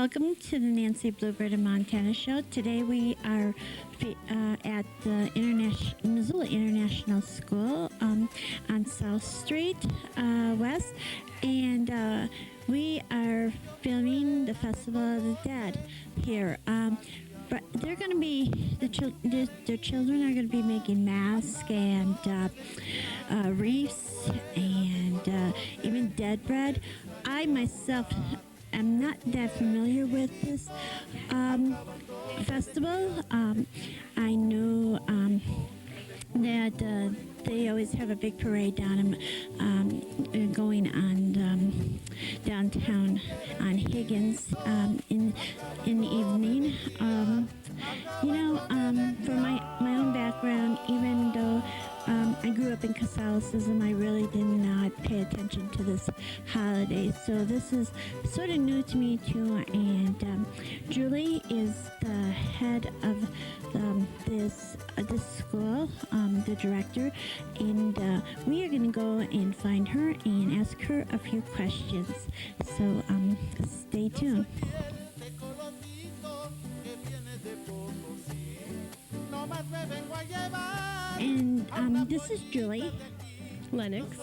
Welcome to the Nancy Bluebird of Montana show. Today we are at the Missoula International School on South Street West, and we are filming the Festival of the Dead here. But they're going to be, their children are going to be making masks and wreaths and even dead bread. I myself am not that familiar with this festival. I know that they always have a big parade down going on downtown on Higgins in the evening. For my own background, even though I grew up in Catholicism, I really did not pay attention to this holiday. So this is sort of new to me too. And Julie is the head of this school, the director, and we are going to go and find her and ask her a few questions. So stay tuned. And this is Julie. Lennox.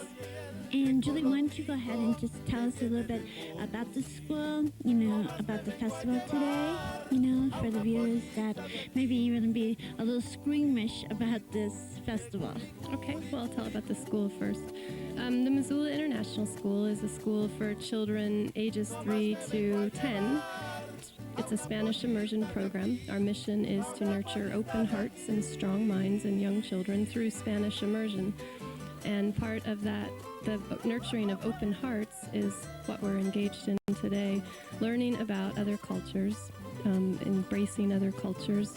And Julie, why don't you go ahead and just tell us a little bit about the school, about the festival today, for the viewers that maybe even be a little squeamish about this festival. Okay, well, I'll tell about the school first. The Missoula International School is a school for children ages 3 to 10. It's a Spanish immersion program. Our mission is to nurture open hearts and strong minds in young children through Spanish immersion. And part of that, the nurturing of open hearts, is what we're engaged in today, learning about other cultures, embracing other cultures,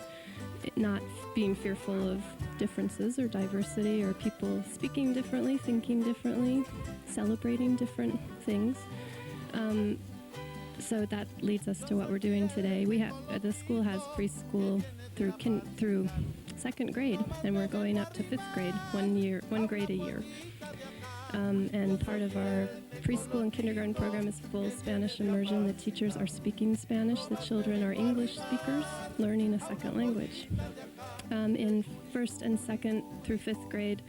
not being fearful of differences or diversity or people speaking differently, thinking differently, celebrating different things. So that leads us to what we're doing today. The school has preschool through second grade, and we're going up to fifth grade, one grade a year. And part of our preschool and kindergarten program is full Spanish immersion. The teachers are speaking Spanish. The children are English speakers, learning a second language. In first and second through fifth grade,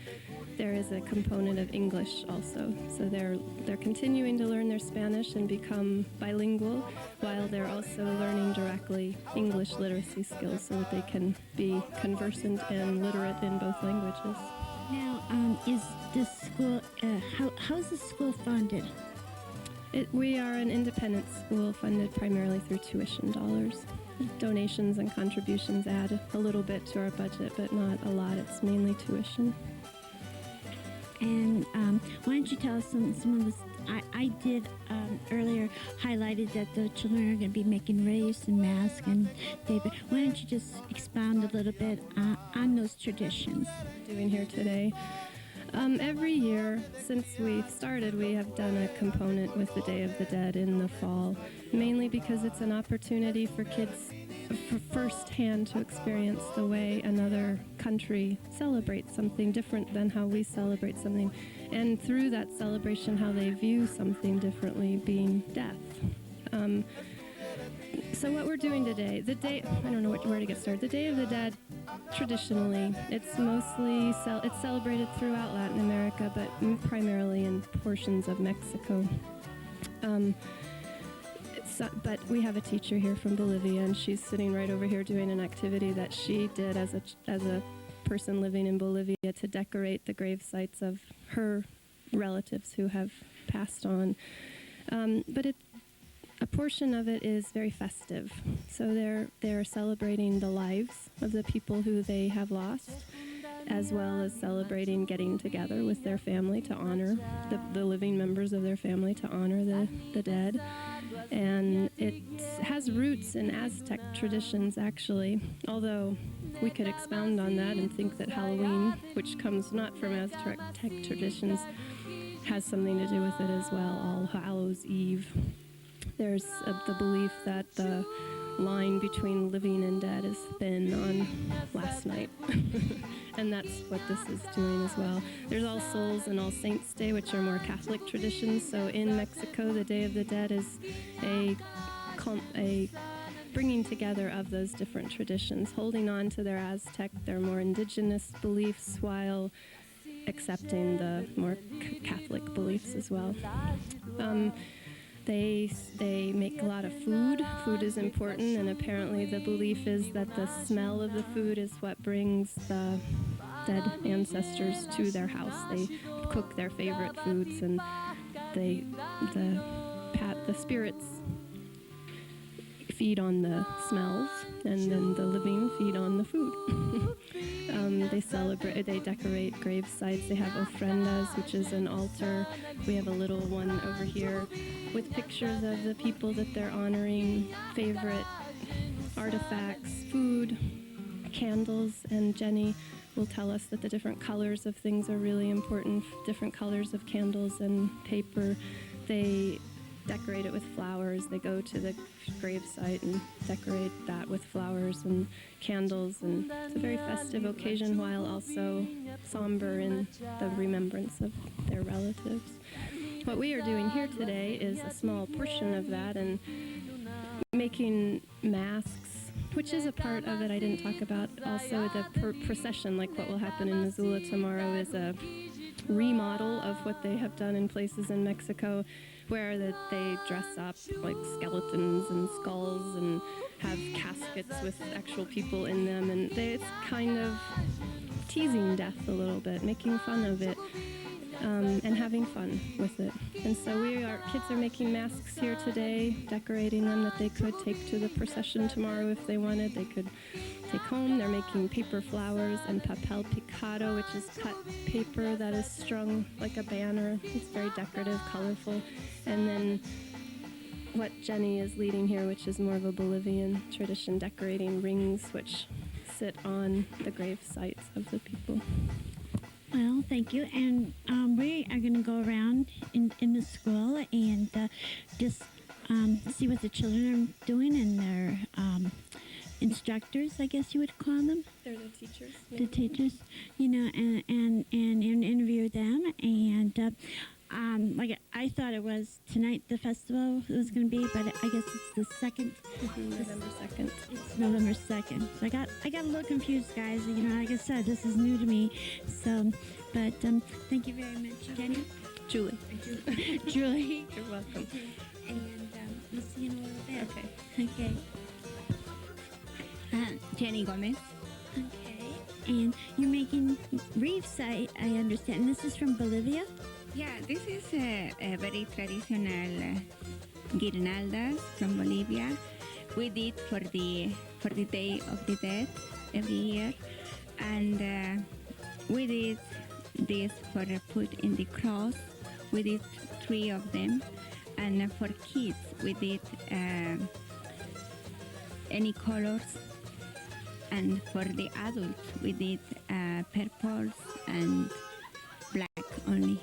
there is a component of English also. So they're continuing to learn their Spanish and become bilingual, while they're also learning directly English literacy skills so that they can be conversant and literate in both languages. Now, is this school, how is the school funded? We are an independent school funded primarily through tuition dollars. Donations and contributions add a little bit to our budget, but not a lot. It's mainly tuition. And why don't you tell us some of this? I did earlier highlighted that the children are going to be making wreaths and masks and David. Why don't you just expound a little bit on those traditions? Doing here today. Every year since we've started, we have done a component with the Day of the Dead in the fall, mainly because it's an opportunity for kids firsthand to experience the way another country celebrates something different than how we celebrate something, and through that celebration how they view something differently, being death. So what we're doing today, I don't know where to get started. The Day of the Dead, traditionally, it's celebrated throughout Latin America, but primarily in portions of Mexico. But we have a teacher here from Bolivia, and she's sitting right over here doing an activity that she did as a person living in Bolivia to decorate the grave sites of her relatives who have passed on. But a portion of it is very festive. So they're celebrating the lives of the people who they have lost, as well as celebrating getting together with their family to honor the living members of their family, to honor the dead. And it has roots in Aztec traditions, actually, although we could expound on that and think that Halloween, which comes not from Aztec traditions, has something to do with it as well. All Hallows Eve. There's the belief that the line between living and dead is thin on last night. And that's what this is doing as well. There's All Souls and All Saints Day, which are more Catholic traditions. So in Mexico, the Day of the Dead is a a bringing together of those different traditions, holding on to their Aztec, their more indigenous beliefs, while accepting the more Catholic beliefs as well. They make a lot of food. Food is important, and apparently the belief is that the smell of the food is what brings the dead ancestors to their house. They cook their favorite foods, and the spirits feed on the smells, and then the living feed on the food. They decorate grave sites. They have ofrendas, which is an altar. We have a little one over here with pictures of the people that they're honoring, favorite artifacts, food, candles, and Jenny will tell us that the different colors of things are really important, different colors of candles and paper. They decorate it with flowers. They go to the gravesite and decorate that with flowers and candles, and it's a very festive occasion while also somber in the remembrance of their relatives. What we are doing here today is a small portion of that, and making masks, which is a part of it I didn't talk about. Also the procession, like what will happen in Missoula tomorrow, is a remodel of what they have done in places in Mexico, where they dress up like skeletons and skulls and have caskets with actual people in them, and it's kind of teasing death a little bit, making fun of it, and having fun with it. And so kids are making masks here today, decorating them that they could take to the procession tomorrow if they wanted. They could take home. They're making paper flowers and papel picado, which is cut paper that is strung like a banner. It's very decorative, colorful. And then what Jenny is leading here, which is more of a Bolivian tradition, decorating rings which sit on the grave sites of the people. Well, thank you. And we are going to go around in the school and just see what the children are doing and their instructors, I guess you would call them. They're the teachers. The teachers, and interview them. And like I thought it was tonight the festival was going to be, but I guess it's the second. November 2nd. It's November 2nd. So I got a little confused, guys. Like I said, this is new to me. So, but thank you very much, Jenny. Julie. Julie. You're welcome. And we'll see you in a little bit. Okay. Jenny Gomez. Okay. And you're making reef site, I understand. And this is from Bolivia? Yeah, this is a very traditional guirnaldas from Bolivia. We did for the Day of the Dead every year, and we did this for put in the cross. We did 3 of them, and for kids we did any colors. And for the adults, we did purples and black only.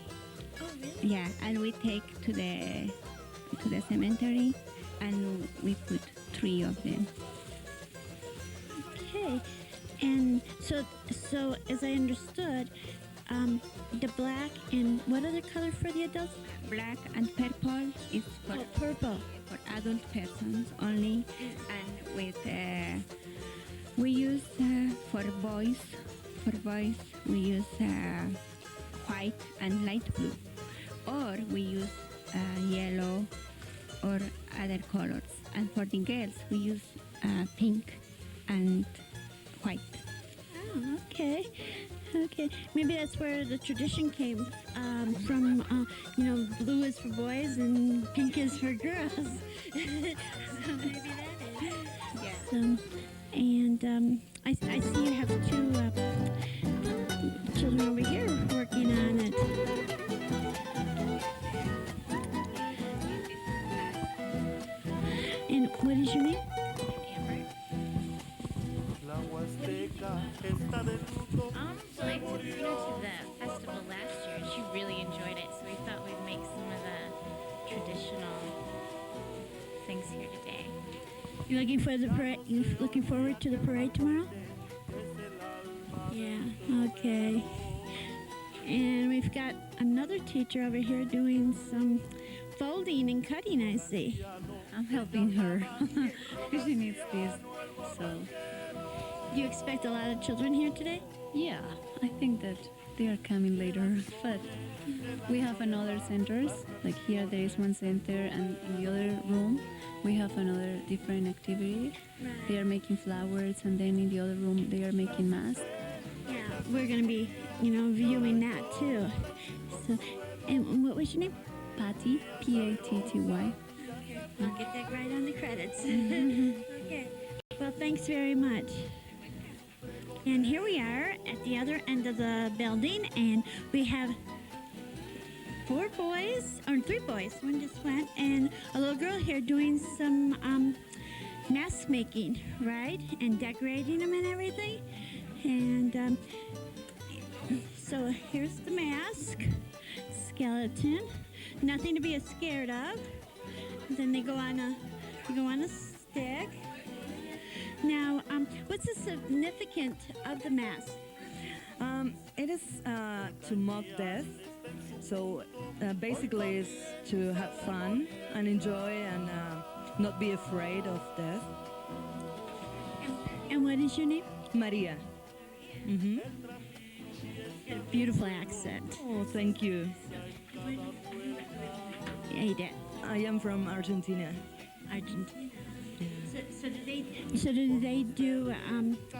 Oh, really? Yeah, and we take to the cemetery, and we put 3 of them. Okay. And so as I understood, the black and what other color for the adults? Black and purple is for Purple. for adult persons only, and with we use for boys we use white and light blue, or we use yellow or other colors, and for the girls we use pink and white. Oh, okay. Okay, maybe that's where the tradition came from. Blue is for boys and pink is for girls. So maybe that is. Yeah. So, and I see you have 2 children over here working on it. And what is your name? Well, I took Tina to the festival last year, and she really enjoyed it, so we thought we'd make some of the traditional things here today. You looking for the parade? You looking forward to the parade tomorrow? Yeah. Okay. And we've got another teacher over here doing some folding and cutting, I see. I'm helping her because she needs this. So, Do you expect a lot of children here today? yeah, I think that they are coming later. But we have another centers. Like here, there is one center, and in the other room, we have another different activity. They are making flowers, and then in the other room, they are making masks. Yeah, we're going to be, viewing that too. So, and what was your name? Patty, Patty. I'll get that right on the credits. Okay. Well, thanks very much. And here we are at the other end of the building, and we have 3 boys, one just went, and a little girl here doing some mask making, right? And decorating them and everything. And so here's the mask, skeleton. Nothing to be scared of. Then they go on a stick. Now, what's the significance of the mask? It is to mock death. So basically, it's to have fun and enjoy and not be afraid of death. And what is your name? Maria. Mm-hmm. Got a beautiful accent. Oh, thank you. Yeah, you did. I am from Argentina. Argentina. So do they do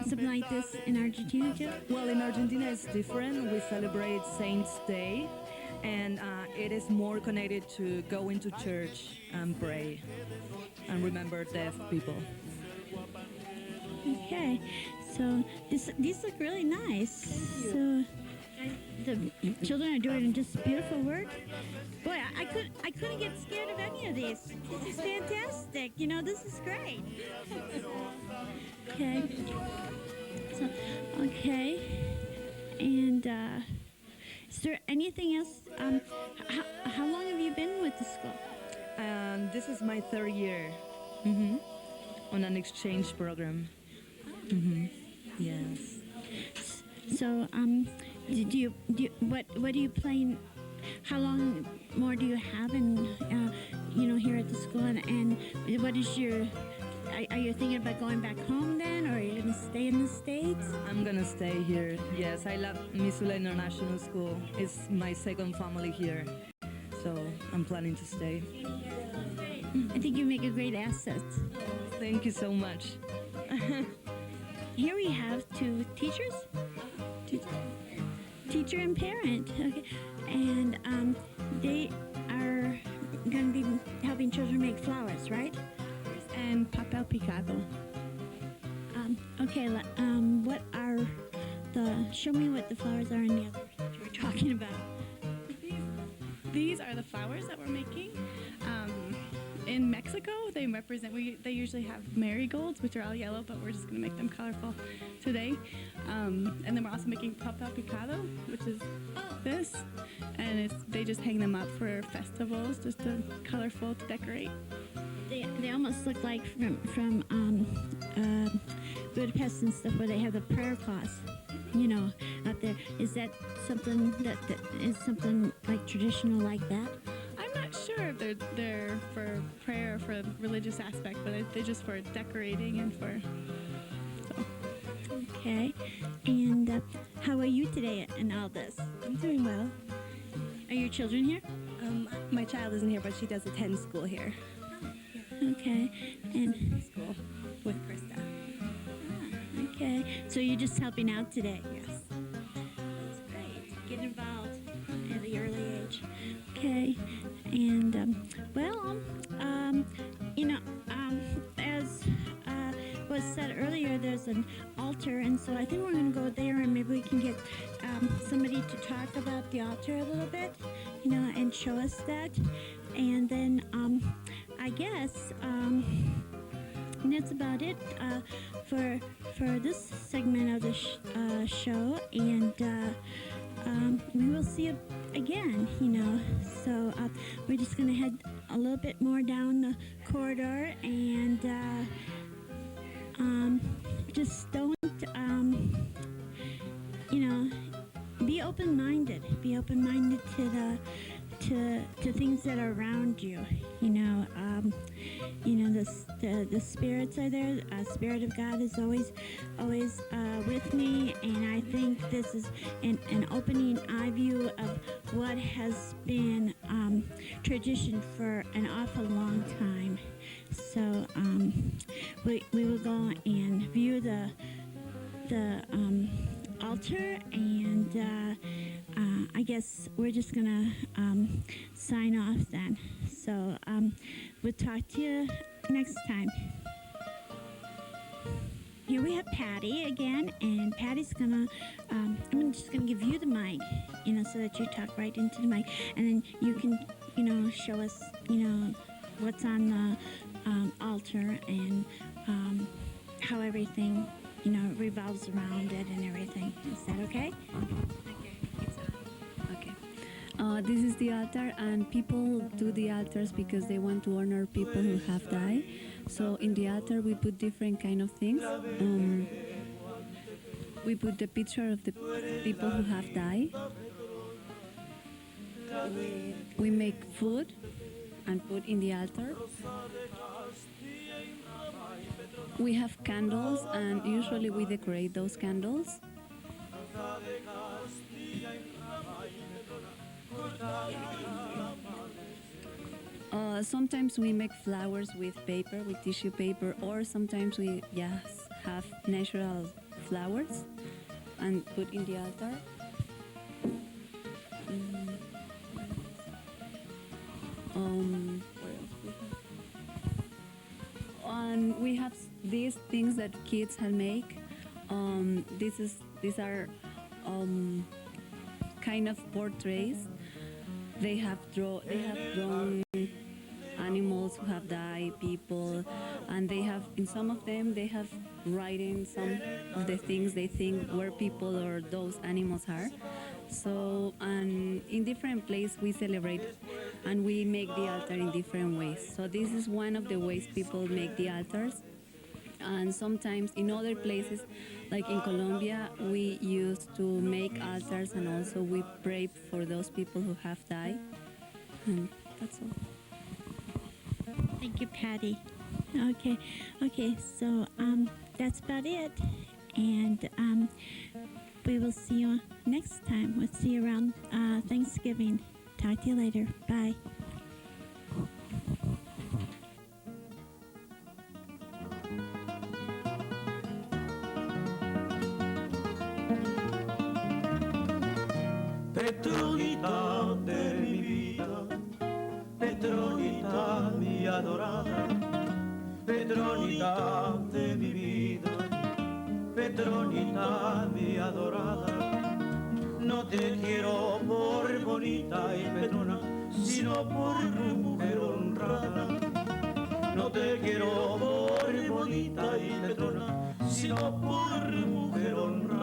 something like this in Argentina too? Well, in Argentina it's different. We celebrate Saints' Day, and it is more connected to going to church and pray and remember deaf people. Okay, so these look really nice. So the children are doing just beautiful work. Boy, I couldn't get scared of any of these. This is fantastic. This is great. Okay. So, okay. And is there anything else? How long have you been with the school? This is my 3rd year on an exchange program. Yes. So, what do you plan? How long more do you have here at the school? And what is your? Are you thinking about going back home then, or are you going to stay in the States? I'm gonna stay here. Yes, I love Missoula International School. It's my second family here, so I'm planning to stay. I think you make a great asset. Thank you so much. Here we have 2 teachers, teacher and parent. Okay, and they are going to be helping children make flowers, right? And papel picado. Okay. Show me what the flowers are in the other that you were talking about. These are the flowers that we're making. In Mexico, they represent. They usually have marigolds, which are all yellow, but we're just going to make them colorful today. And then we're also making papel picado, which is this, and they just hang them up for festivals, just to colorful to decorate. They almost look like from Budapest and stuff, where they have the prayer cross, out there. Is that something that is something like traditional like that? I'm not sure if they're for prayer or for religious aspect, but they're just for decorating and for. So. Okay. And how are you today in all this? I'm doing well. Are your children here? My child isn't here, but she does attend school here. Okay. And School with Krista. okay. So you're just helping out today? Yes. That's great. Get involved at the early age. Okay. And as was said earlier, there's an altar, and so I think we're going to go there, and maybe we can get somebody to talk about the altar a little bit, and show us that. And then I guess that's about it for this segment of the show, and we will see you again, So we're just going to head a little bit more down the corridor, and just don't, be open-minded. Be open-minded to things that are around you, the spirits are there. Spirit of God is always with me, and I think this is an opening eye view of what has been tradition for an awful long time. So we will go and view the altar, and I guess we're just gonna sign off then. So we'll talk to you next time. Here we have Patty again, and Patty's gonna, I'm just gonna give you the mic, so that you talk right into the mic, and then you can, show us, what's on the altar and how everything, revolves around it and everything. Is that okay? Okay. This is the altar, and people do the altars because they want to honor people who have died. So in the altar, we put different kind of things. We put the picture of the people who have died. We make food and put in the altar. We have candles, and usually we decorate those candles. Sometimes we make flowers with paper, with tissue paper, or sometimes we have natural flowers and put in the altar. What else we have? And we have these things that kids have make. These are kind of portraits. They have drawn animals who have died, people, and in some of them they have writing some of the things they think where people or those animals are. So, and in different places we celebrate and we make the altar in different ways. So this is one of the ways people make the altars. And sometimes in other places, like in Colombia, we used to make altars, and also we pray for those people who have died. And that's all. Thank you, Patty. Okay, so that's about it. And we will see you next time. We'll see you around Thanksgiving. Talk to you later. Bye. Petronita de mi vida, Petronita mi adorada, Petronita de mi vida, Petronita mi adorada. No te quiero por bonita y petrona, sino por mujer honrada. No te quiero por bonita y petrona, sino por mujer honrada.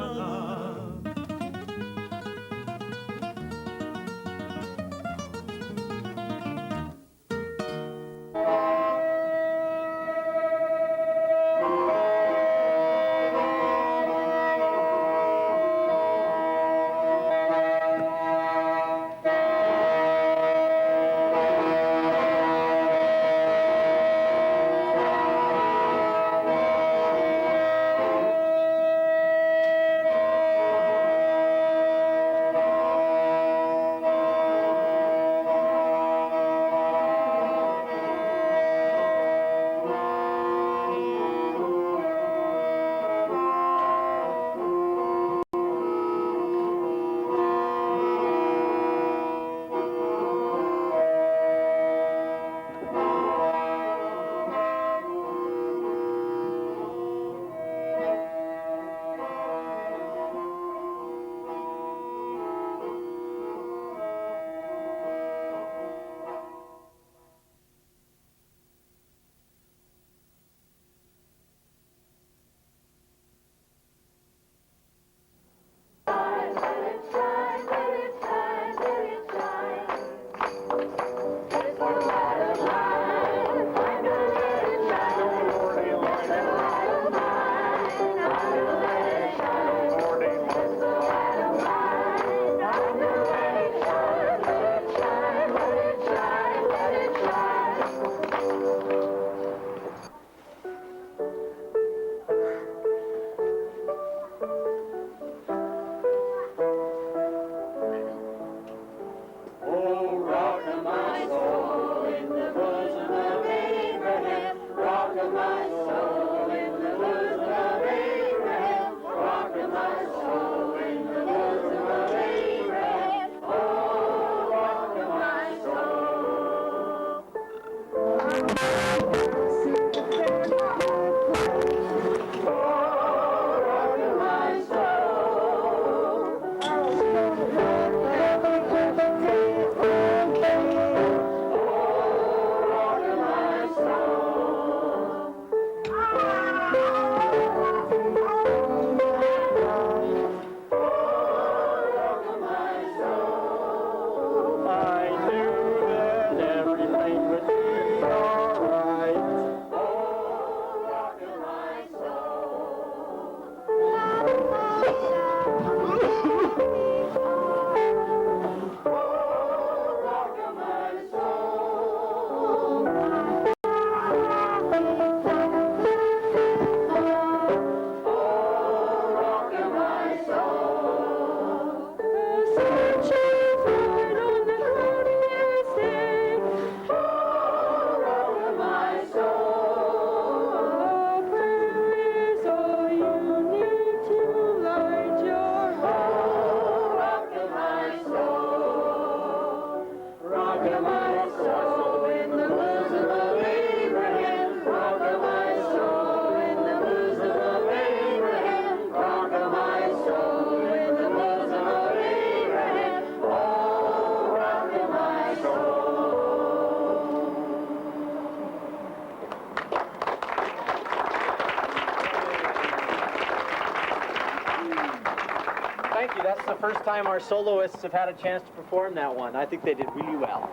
thank you. That's the first time our soloists have had a chance to perform that one. I think they did really well.